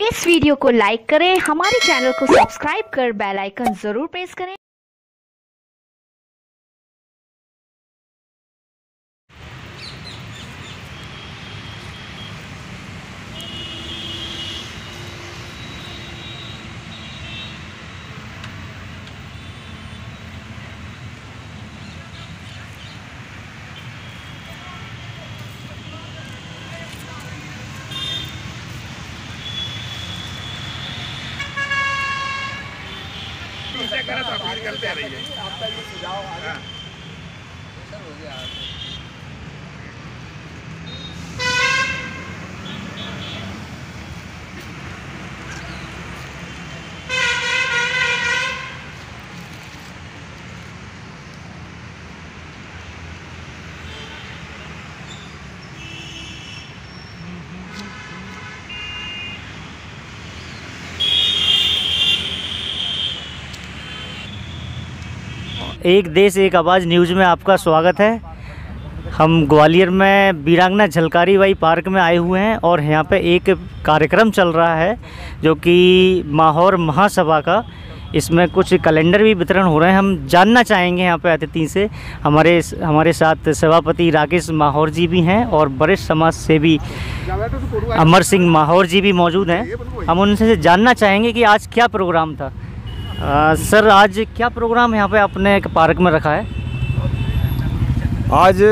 इस वीडियो को लाइक करें, हमारे चैनल को सब्सक्राइब कर बेल आइकन जरूर प्रेस करें। करते आ रही है आपका ये सुझाव आगे हो गया। एक देश एक आवाज़ न्यूज़ में आपका स्वागत है। हम ग्वालियर में वीरांगना झलकारी बाई पार्क में आए हुए हैं और यहाँ पे एक कार्यक्रम चल रहा है जो कि माहौर महासभा का। इसमें कुछ कैलेंडर भी वितरण हो रहे हैं। हम जानना चाहेंगे यहाँ पे अतिथि से। हमारे साथ सभापति राकेश माहौर जी भी हैं और वरिष्ठ समाज सेवी अमर सिंह माहौर जी भी मौजूद हैं। हम उनसे जानना चाहेंगे कि आज क्या प्रोग्राम था। सर, आज क्या प्रोग्राम यहाँ पे आपने एक पार्क में रखा है? आज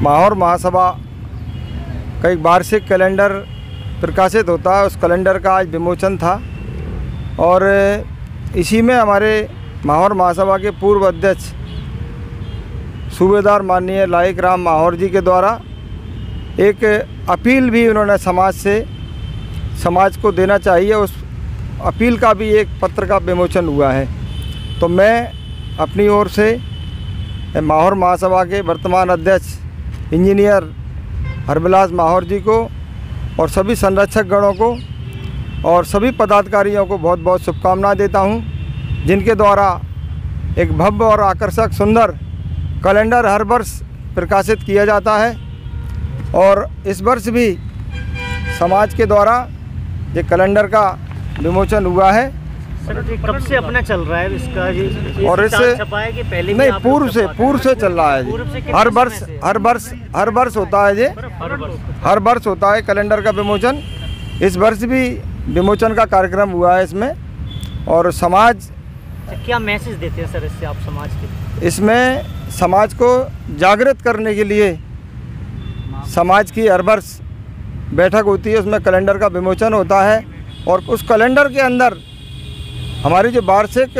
माहौर महासभा का एक वार्षिक कैलेंडर प्रकाशित होता है, उस कैलेंडर का आज विमोचन था और इसी में हमारे माहौर महासभा के पूर्व अध्यक्ष सूबेदार माननीय लाइक राम माहौर जी के द्वारा एक अपील भी उन्होंने समाज को देना चाहिए। उस अपील का भी एक पत्र का विमोचन हुआ है। तो मैं अपनी ओर से माहौर महासभा के वर्तमान अध्यक्ष इंजीनियर हरविलास माहौर जी को और सभी संरक्षक गणों को और सभी पदाधिकारियों को बहुत बहुत शुभकामनाएं देता हूं, जिनके द्वारा एक भव्य और आकर्षक सुंदर कैलेंडर हर वर्ष प्रकाशित किया जाता है। और इस वर्ष भी समाज के द्वारा ये कैलेंडर का विमोचन हुआ है। सर, कब से अपना चल रहा है इसका? और इससे पहले नहीं, पूर्व से चल रहा है। हर वर्ष होता है ये, हर वर्ष होता है कैलेंडर का विमोचन। इस वर्ष भी विमोचन का कार्यक्रम हुआ है इसमें। और समाज क्या मैसेज देते हैं सर इससे आप समाज के? इसमें समाज को जागृत करने के लिए समाज की हर वर्ष बैठक होती है, उसमें कैलेंडर का विमोचन होता है। और उस कैलेंडर के अंदर हमारी जो वार्षिक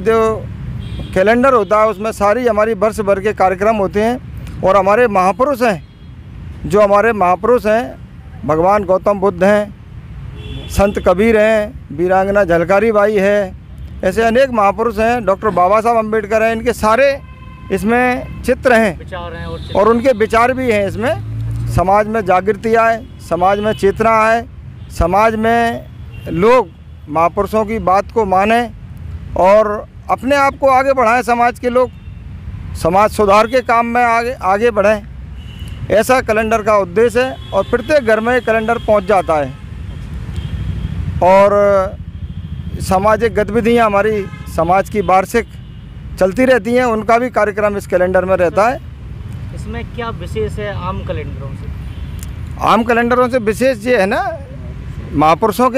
जो कैलेंडर होता है उसमें सारी हमारी वर्ष भर के कार्यक्रम होते हैं। और हमारे महापुरुष हैं, जो हमारे महापुरुष हैं, भगवान गौतम बुद्ध हैं, संत कबीर हैं, वीरांगना झलकारी बाई है, ऐसे अनेक महापुरुष हैं, डॉक्टर बाबा साहब अम्बेडकर हैं, इनके सारे इसमें चित्र हैं और उनके विचार भी हैं। इसमें समाज में जागृति आए, समाज में चेतना आए, समाज में लोग महापुरुषों की बात को माने और अपने आप को आगे बढ़ाएं। समाज के लोग समाज सुधार के काम में आगे बढ़ें, ऐसा कैलेंडर का उद्देश्य है। और प्रत्येक घर में कैलेंडर पहुंच जाता है और सामाजिक गतिविधियां हमारी समाज की वार्षिक चलती रहती हैं, उनका भी कार्यक्रम इस कैलेंडर में रहता है। इसमें क्या विशेष है आम कैलेंडरों से? आम कैलेंडरों से विशेष ये है ना, महापुरुषों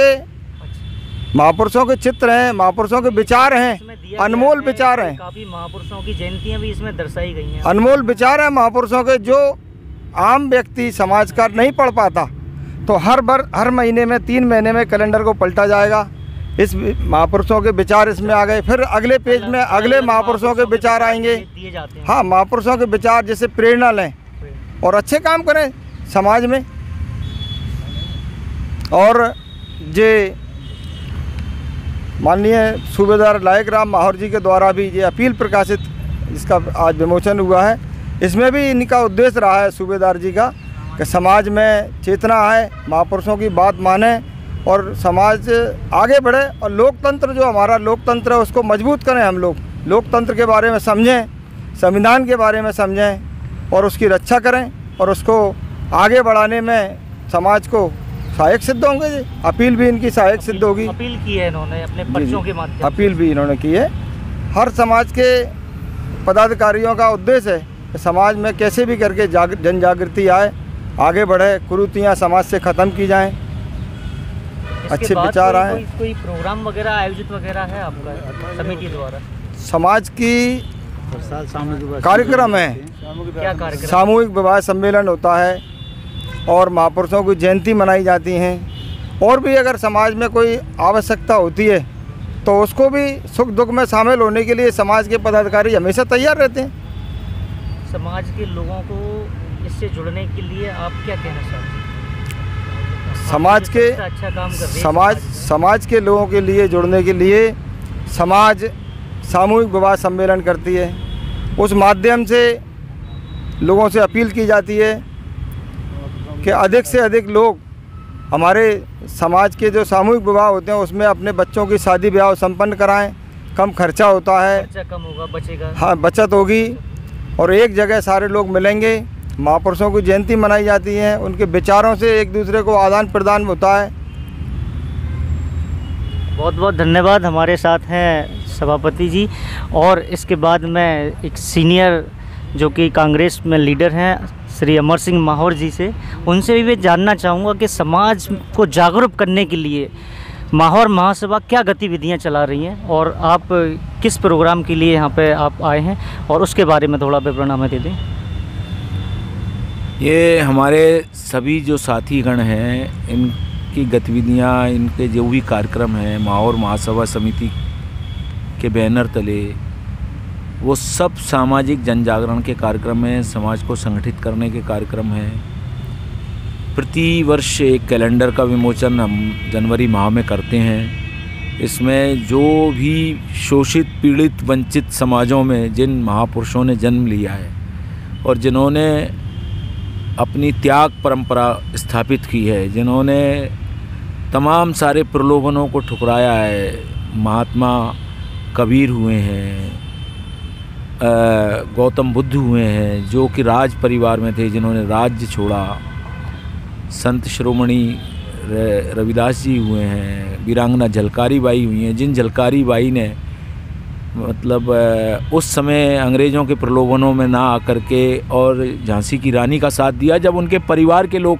के चित्र हैं, महापुरुषों के विचार हैं, अनमोल विचार हैं। काफ़ी महापुरुषों की जयंतियां भी इसमें दर्शाई गई हैं। अनमोल विचार हैं महापुरुषों के, जो आम व्यक्ति समाज का नहीं पढ़ पाता। तो हर महीने में 3 महीने में कैलेंडर को पलटा जाएगा। इस महापुरुषों के विचार इसमें आ गए, फिर अगले पेज में अगले महापुरुषों के विचार आएंगे। हाँ, महापुरुषों के विचार जैसे प्रेरणा लें और अच्छे काम करें समाज में। और जे माननीय सूबेदार लाइक राम माहौर जी के द्वारा भी ये अपील प्रकाशित, इसका आज विमोचन हुआ है। इसमें भी इनका उद्देश्य रहा है सूबेदार जी का कि समाज में चेतना आए, महापुरुषों की बात माने और समाज आगे बढ़े। और लोकतंत्र, जो हमारा लोकतंत्र है, उसको मजबूत करें। हम लोग लोकतंत्र के बारे में समझें, संविधान के बारे में समझें और उसकी रक्षा करें और उसको आगे बढ़ाने में समाज को सहायक सिद्ध होंगे जी। अपील भी इनकी सहायक सिद्ध होगी। अपील की है इन्होंने अपने जी, पर्चों के माध्यम अपील भी इन्होंने की है। हर समाज के पदाधिकारियों का उद्देश्य है कि समाज में कैसे भी करके जन जागृति आए, आगे बढ़े, कुरीतियाँ समाज से ख़त्म की जाएं, अच्छे विचार आए। कोई प्रोग्राम वगैरह आयोजित वगैरह है आपका समिति द्वारा? समाज की कार्यक्रम है, क्या कार्यक्रम? सामूहिक विवाह सम्मेलन होता है और महापुरुषों की जयंती मनाई जाती हैं। और भी अगर समाज में कोई आवश्यकता होती है तो उसको भी सुख दुख में शामिल होने के लिए समाज के पदाधिकारी हमेशा तैयार रहते हैं। समाज के लोगों को इससे जुड़ने के लिए आप क्या कहना चाहते हैं? समाज के अच्छा काम कर रही है समाज के लोगों के लिए जुड़ने के लिए समाज सामूहिक विवाह सम्मेलन करती है। उस माध्यम से लोगों से अपील की जाती है कि अधिक से अधिक लोग हमारे समाज के जो सामूहिक विवाह होते हैं उसमें अपने बच्चों की शादी ब्याह संपन्न कराएं। कम खर्चा होता है, खर्चा कम होगा, बचेगा। हाँ, बचत होगी और एक जगह सारे लोग मिलेंगे। महापुरुषों की जयंती मनाई जाती है, उनके विचारों से एक दूसरे को आदान प्रदान होता है। बहुत बहुत धन्यवाद। हमारे साथ हैं सभापति जी और इसके बाद मैं एक सीनियर जो कि कांग्रेस में लीडर हैं श्री अमर सिंह माहौर जी से, उनसे भी मैं जानना चाहूँगा कि समाज को जागरूक करने के लिए माहौर महासभा क्या गतिविधियां चला रही हैं और आप किस प्रोग्राम के लिए यहाँ पे आप आए हैं और उसके बारे में थोड़ा विवरण हमें दे दें। ये हमारे सभी जो साथीगण हैं, इनकी गतिविधियां, इनके जो भी कार्यक्रम हैं माहौर महासभा समिति के बैनर तले, वो सब सामाजिक जन जागरण के कार्यक्रम हैं, समाज को संगठित करने के कार्यक्रम हैं। प्रति वर्ष एक कैलेंडर का विमोचन हम जनवरी माह में करते हैं। इसमें जो भी शोषित, पीड़ित, वंचित समाजों में जिन महापुरुषों ने जन्म लिया है और जिन्होंने अपनी त्याग परंपरा स्थापित की है, जिन्होंने तमाम सारे प्रलोभनों को ठुकराया है, महात्मा कबीर हुए हैं, गौतम बुद्ध हुए हैं जो कि राज परिवार में थे, जिन्होंने राज्य छोड़ा, संत शिरोमणि रविदास जी हुए हैं, वीरांगना झलकारी बाई हुई हैं, जिन झलकारी बाई ने मतलब उस समय अंग्रेज़ों के प्रलोभनों में ना आकर के और झांसी की रानी का साथ दिया जब उनके परिवार के लोग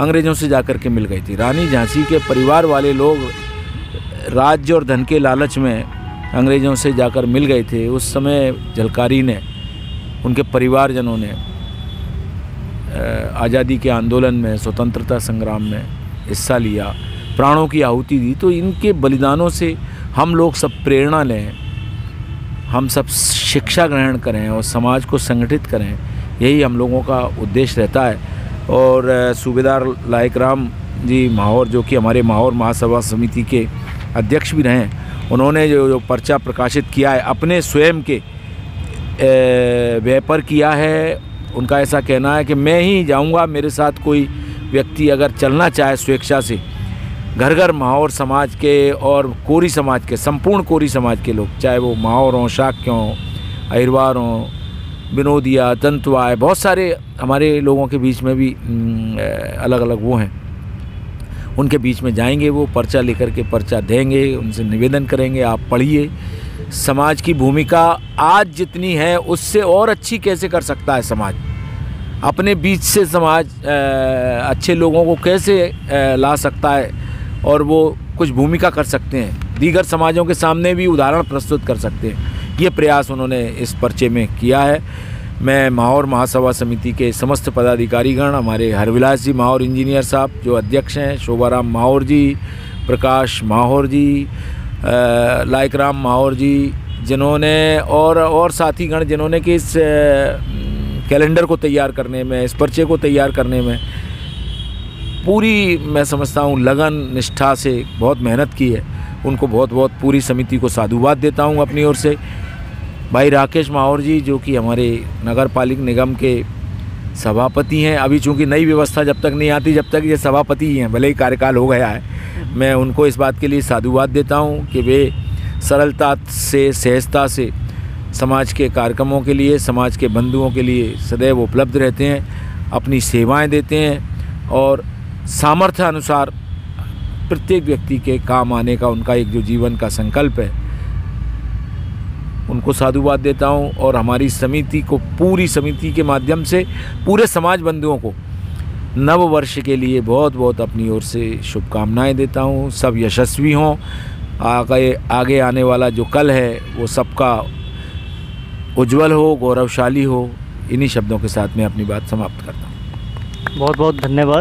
अंग्रेज़ों से जाकर के मिल गई थी। रानी झांसी के परिवार वाले लोग राज्य और धन के लालच में अंग्रेज़ों से जाकर मिल गए थे। उस समय झलकारी ने, उनके परिवारजनों ने आज़ादी के आंदोलन में, स्वतंत्रता संग्राम में हिस्सा लिया, प्राणों की आहुति दी। तो इनके बलिदानों से हम लोग सब प्रेरणा लें, हम सब शिक्षा ग्रहण करें और समाज को संगठित करें, यही हम लोगों का उद्देश्य रहता है। और सूबेदार लायक राम जी माहौर, जो कि हमारे माहौर महासभा समिति के अध्यक्ष भी रहे हैं, उन्होंने जो पर्चा प्रकाशित किया है अपने स्वयं के व्यय पर किया है। उनका ऐसा कहना है कि मैं ही जाऊंगा, मेरे साथ कोई व्यक्ति अगर चलना चाहे स्वेच्छा से, घर घर माहौर समाज के और कोरी समाज के, संपूर्ण कोरी समाज के लोग, चाहे वो माहौर हों, शाक्य हों, अहिरवार हों, विनोदिया, तंतुआ, बहुत सारे हमारे लोगों के बीच में भी अलग अलग वो हैं, उनके बीच में जाएंगे, वो पर्चा लेकर के पर्चा देंगे, उनसे निवेदन करेंगे आप पढ़िए, समाज की भूमिका आज जितनी है उससे और अच्छी कैसे कर सकता है समाज, अपने बीच से समाज अच्छे लोगों को कैसे ला सकता है और वो कुछ भूमिका कर सकते हैं, दीगर समाजों के सामने भी उदाहरण प्रस्तुत कर सकते हैं। ये प्रयास उन्होंने इस पर्चे में किया है। मैं माहौर महासभा समिति के समस्त पदाधिकारीगण, हमारे हरविलास जी माहौर इंजीनियर साहब जो अध्यक्ष हैं, शोभाराम माहौर जी, प्रकाश माहौर जी, लायक राम माहौर जी, जिन्होंने और साथीगण जिन्होंने कि इस कैलेंडर को तैयार करने में, इस पर्चे को तैयार करने में पूरी, मैं समझता हूँ, लगन निष्ठा से बहुत मेहनत की है, उनको बहुत बहुत पूरी समिति को साधुवाद देता हूँ अपनी ओर से। भाई राकेश माहौर जी जो कि हमारे नगर पालिक निगम के सभापति हैं, अभी चूँकि नई व्यवस्था जब तक नहीं आती जब तक ये सभापति ही हैं, भले ही कार्यकाल हो गया है, मैं उनको इस बात के लिए साधुवाद देता हूँ कि वे सरलता से, सहजता से समाज के कार्यक्रमों के लिए, समाज के बंधुओं के लिए सदैव उपलब्ध रहते हैं, अपनी सेवाएं देते हैं और सामर्थ्य अनुसार प्रत्येक व्यक्ति के काम आने का उनका एक जो जीवन का संकल्प है, उनको साधुवाद देता हूँ। और हमारी समिति को, पूरी समिति के माध्यम से पूरे समाज बंधुओं को नव वर्ष के लिए बहुत बहुत अपनी ओर से शुभकामनाएं देता हूँ। सब यशस्वी हों, आगे आने वाला जो कल है वो सबका उज्जवल हो, गौरवशाली हो। इन्हीं शब्दों के साथ मैं अपनी बात समाप्त करता हूँ। बहुत बहुत धन्यवाद।